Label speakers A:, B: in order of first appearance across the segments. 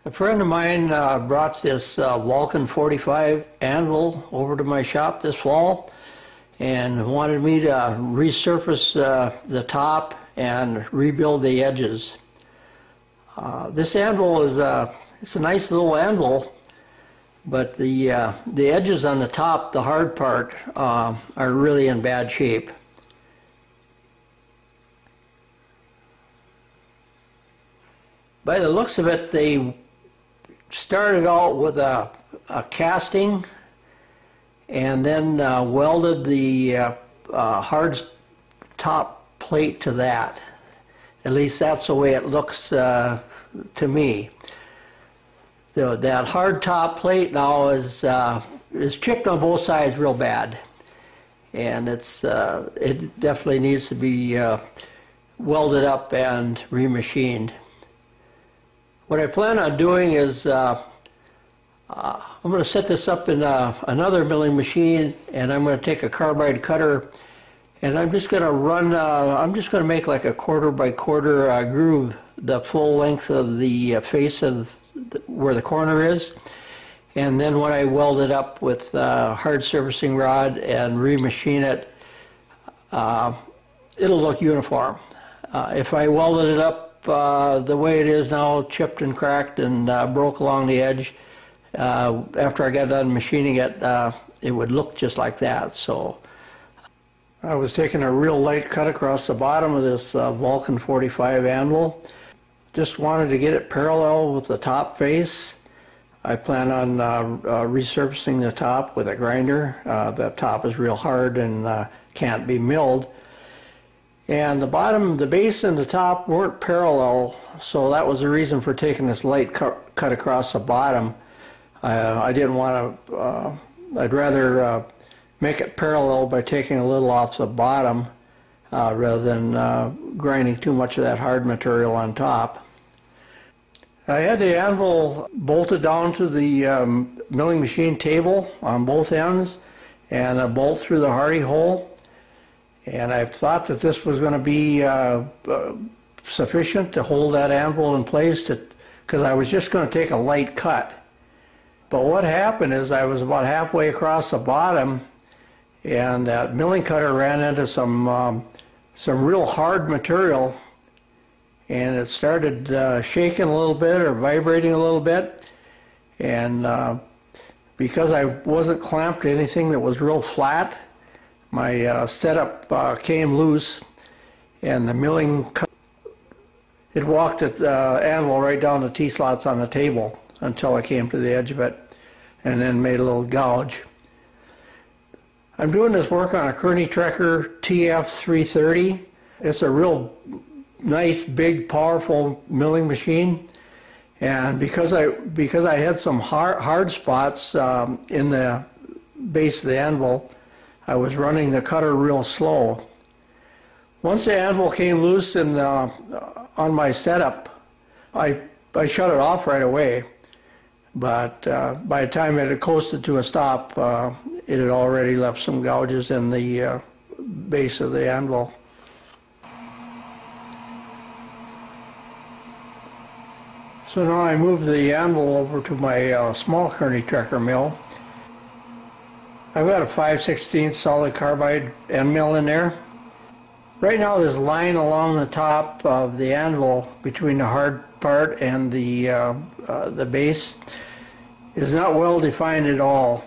A: A friend of mine brought this Vulcan 45 anvil over to my shop this fall and wanted me to resurface the top and rebuild the edges. This anvil is it's a nice little anvil, but the edges on the top, the hard part, are really in bad shape. By the looks of it, they started out with a casting and then welded the hard top plate to that. At least that's the way it looks to me. That hard top plate now is chipped on both sides real bad, and it definitely needs to be welded up and remachined. What I plan on doing is I'm going to set this up in another milling machine, and I'm going to take a carbide cutter, and I'm just going to run, I'm just going to make like a quarter by quarter groove the full length of the face of where the corner is, and then when I weld it up with hard surfacing rod and remachine it, it'll look uniform. If I welded it up the way it is now, chipped and cracked and broke along the edge, after I got done machining it, it would look just like that. So I was taking a real light cut across the bottom of this Vulcan 45 anvil. Just wanted to get it parallel with the top face. I plan on resurfacing the top with a grinder. The top is real hard and can't be milled. And the bottom, the base and the top weren't parallel, so that was the reason for taking this light cut across the bottom. I didn't want to, I'd rather make it parallel by taking a little off the bottom rather than grinding too much of that hard material on top. I had the anvil bolted down to the milling machine table on both ends and a bolt through the hardy hole. And I thought that this was going to be sufficient to hold that anvil in place, because I was just going to take a light cut. But what happened is I was about halfway across the bottom, and that milling cutter ran into some real hard material, and it started shaking a little bit or vibrating a little bit. And because I wasn't clamped to anything that was real flat, my setup came loose, and the milling it walked the anvil right down the T-slots on the table until I came to the edge of it, and then made a little gouge. I'm doing this work on a Kearney Trekker TF330. It's a real nice, big, powerful milling machine, and because I had some hard spots in the base of the anvil, I was running the cutter real slow. Once the anvil came loose on my setup, I shut it off right away. But by the time it had coasted to a stop, it had already left some gouges in the base of the anvil. So now I moved the anvil over to my small Kearney Trekker mill. I've got a 5/16 solid carbide end mill in there. Right now this line along the top of the anvil between the hard part and the base is not well defined at all.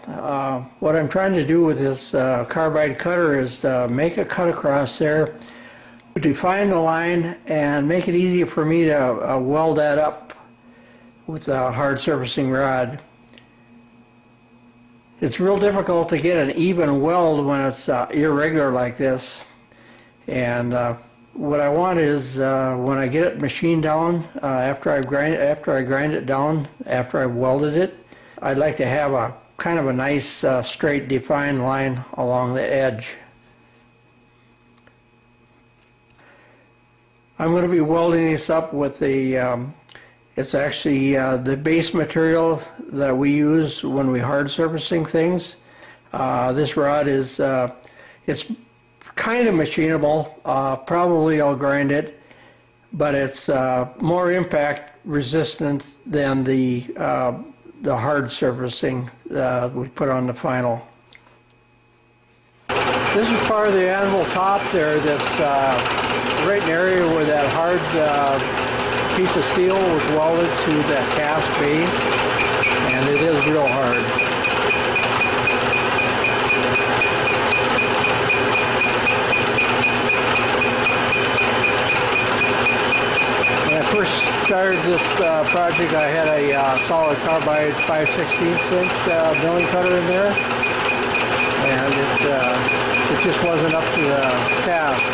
A: What I'm trying to do with this carbide cutter is to make a cut across there, define the line, and make it easier for me to weld that up with a hard surfacing rod. It's real difficult to get an even weld when it's irregular like this, and what I want is when I get it machined down, after I grind it down, after I've welded it, I'd like to have a kind of a nice straight defined line along the edge. I'm going to be welding this up with the it's actually the base material that we use when we hard surfacing things. This rod is it's kind of machinable. Probably I'll grind it, but it's more impact resistant than the hard surfacing we put on the final. This is part of the Anvil top there that's right in the area where that hard piece of steel was welded to that cast base, and it is real hard. When I first started this project, I had a solid carbide 5/16" milling cutter in there, and it just wasn't up to the task.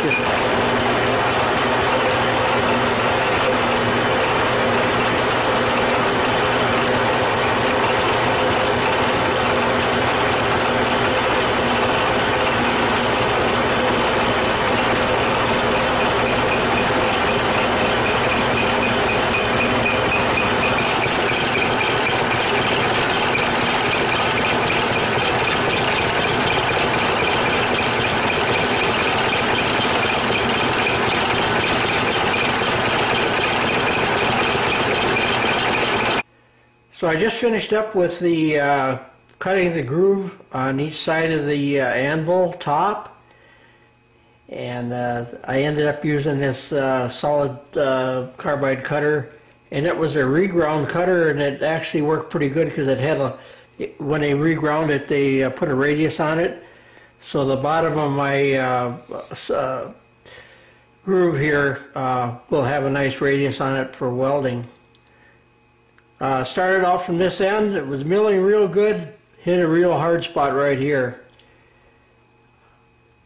A: So I just finished up with the cutting the groove on each side of the anvil top, and I ended up using this solid carbide cutter, and it was a reground cutter, and it actually worked pretty good because it had when they reground it, they put a radius on it, so the bottom of my groove here will have a nice radius on it for welding. Started off from this end, it was milling real good, hit a real hard spot right here.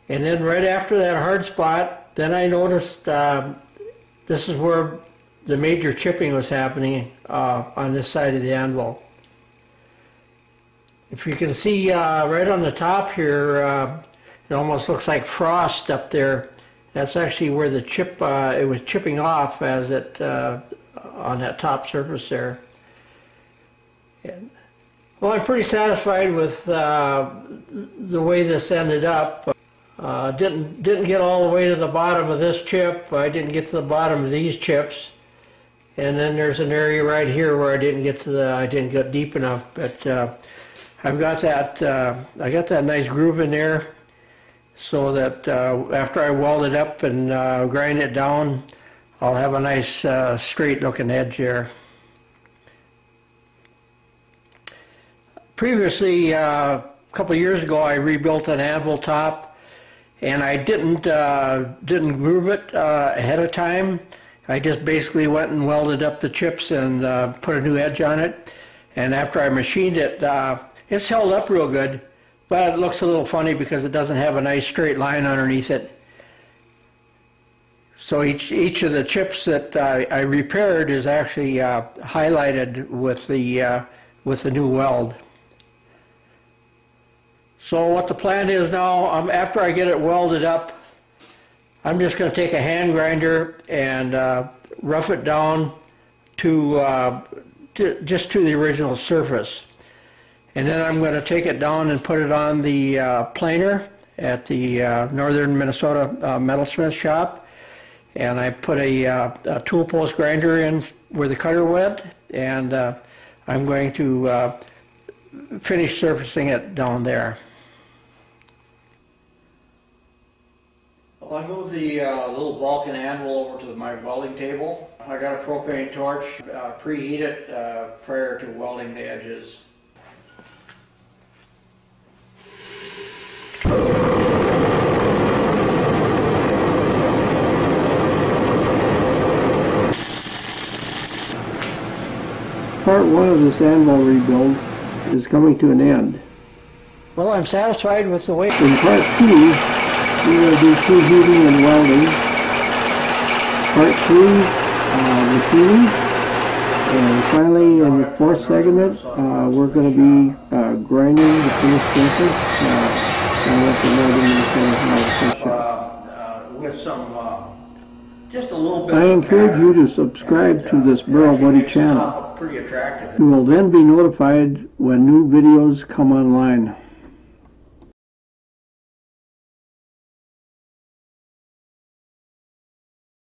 A: And then right after that hard spot, then I noticed this is where the major chipping was happening on this side of the anvil. If you can see right on the top here, it almost looks like frost up there. That's actually where the chip, it was chipping off as it, on that top surface there. Well, I'm pretty satisfied with the way this ended up. Didn't get all the way to the bottom of this chip. I didn't get to the bottom of these chips, and then there's an area right here where I didn't get deep enough. But I've got that. I got that nice groove in there, so that after I weld it up and grind it down, I'll have a nice straight-looking edge there. Previously, a couple of years ago, I rebuilt an anvil top, and I didn't groove it ahead of time. I just basically went and welded up the chips and put a new edge on it. And after I machined it, it's held up real good, but it looks a little funny because it doesn't have a nice straight line underneath it. So each of the chips that I repaired is actually highlighted with the new weld. So what the plan is now, after I get it welded up, I'm just going to take a hand grinder and rough it down to just to the original surface. And then I'm going to take it down and put it on the planer at the Northern Minnesota metalsmith shop. And I put a tool post grinder in where the cutter went, and I'm going to finish surfacing it down there. Well, I moved the little Vulcan anvil over to my welding table. I got a propane torch, preheat it prior to welding the edges. Part one of this anvil rebuild is coming to an end. Well, I'm satisfied with the way. In part two, we're going to do preheating and welding. Part three, machining. And finally, in the fourth segment, we're going to be grinding the finished surface and let the Welding shop. With some, just a little bit. I encourage you to subscribe to this Burrow Buddy channel. You will then be notified when new videos come online.